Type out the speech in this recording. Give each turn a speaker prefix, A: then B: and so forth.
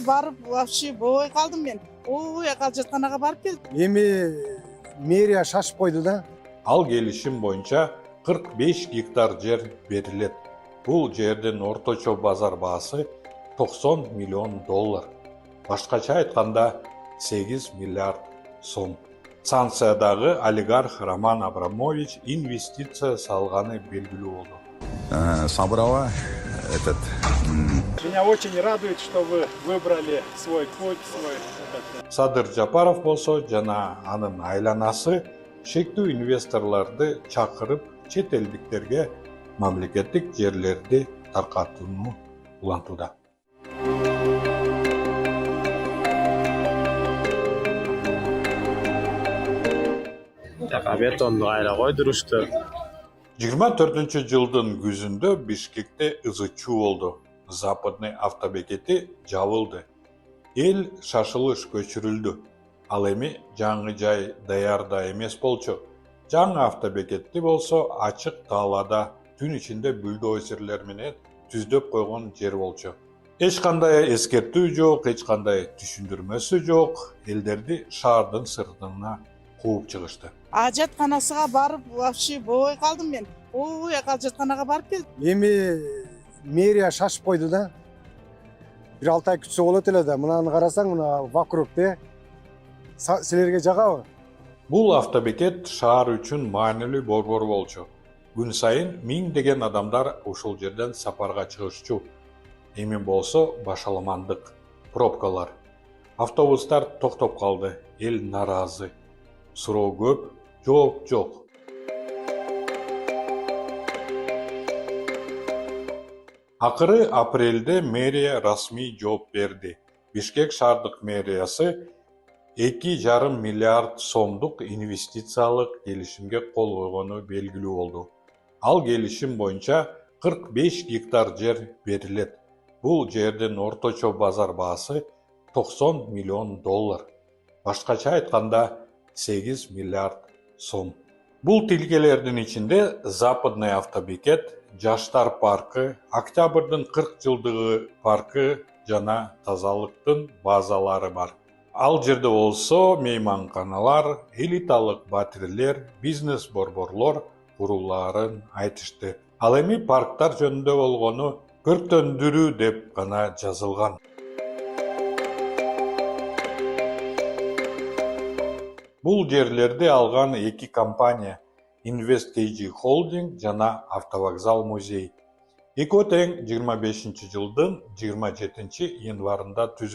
A: барып вообще болбой калдым мен. Ой, акалжатканага барып келдим.
B: Эми мэрия шашып койду да.
C: Ал келишим боюнча 45 гектар жер берилет. Бул жердин орточо базар баасы 90 миллион доллар. Башкача айтканда 8 миллиард сом. Санкциядагы олигарх Роман Абрамович инвестиция салганы белгилүү болду.
D: Собрала этот...
E: Меня очень радует, что вы выбрали свой путь,
C: Садыр Жапаров болсо жана анын айланасы шектүү инвесторлорду чакырып чет элдиктерге мамлекеттик жерлерди таркатууну улантууда.
F: Бетонду кайра койдурушту.
C: 24-жылдын күзүндө Бишкекте ызы-чуу болду. Западный автобекети жабылды. Эл шашылыш көчүрүлдү. Ал эми жаңы жай даярда эмес болчу. Жаңы автобекетти болсо ачык таалада түн ичинде бульдозерлер менен түздөп койгон жер болчу. Эч кандай эскертүү жок, эч кандай түшүндүрмөсү жок. Элдерди шаардын сыртына кууп чыгышты.
A: Ажатканасыга барып вообще болбой калдым мен. Ой, акалжатканага барып келдим.
B: Эми мэрия шашып койду да. Бир 6 ай күтсө болот эле да. Мынаны карасаң, мына вокруг силерге жагабы?
C: Бул автобекет шаар үчүн маанилүү борбор болчу. Күн сайын миңдеген адамдар ушул жерден сапарга чыгышчу. Эми болсо башаламандык, пробкалар. Автобустар токтоп калды, эл наразы. Суроо көп, жооп жок. Акыры апрелде мэрия расмий жооп берди. Бишкек шаардык мэриясы 2,5 миллиард сомдук инвестициялык келишимге кол койгону белгилүү болду. Ал келишим боюнча 45 гектар жер берилет. Бул жердин орточо базар баасы 90 миллион доллар. Башкача айтканда 8 миллиард сом. Бул тилкелердин ичинде Западный автобекет, Жаштар паркы, Октябрдын 40 жылдыгы паркы жана тазалыктын базалары бар. Ал жерде болсо мейманканалар, элиталык батирлер, бизнес борборлор курулаарын айтышты. Ал эми парктар жөнүндө болгону көрктөндүрүү деп гана жазылган. Бул жерлерди алган эки компания Invest KG Holding жана Автовокзал музей. Экөө тең 25 жылдын 27 январында түзүлгөн.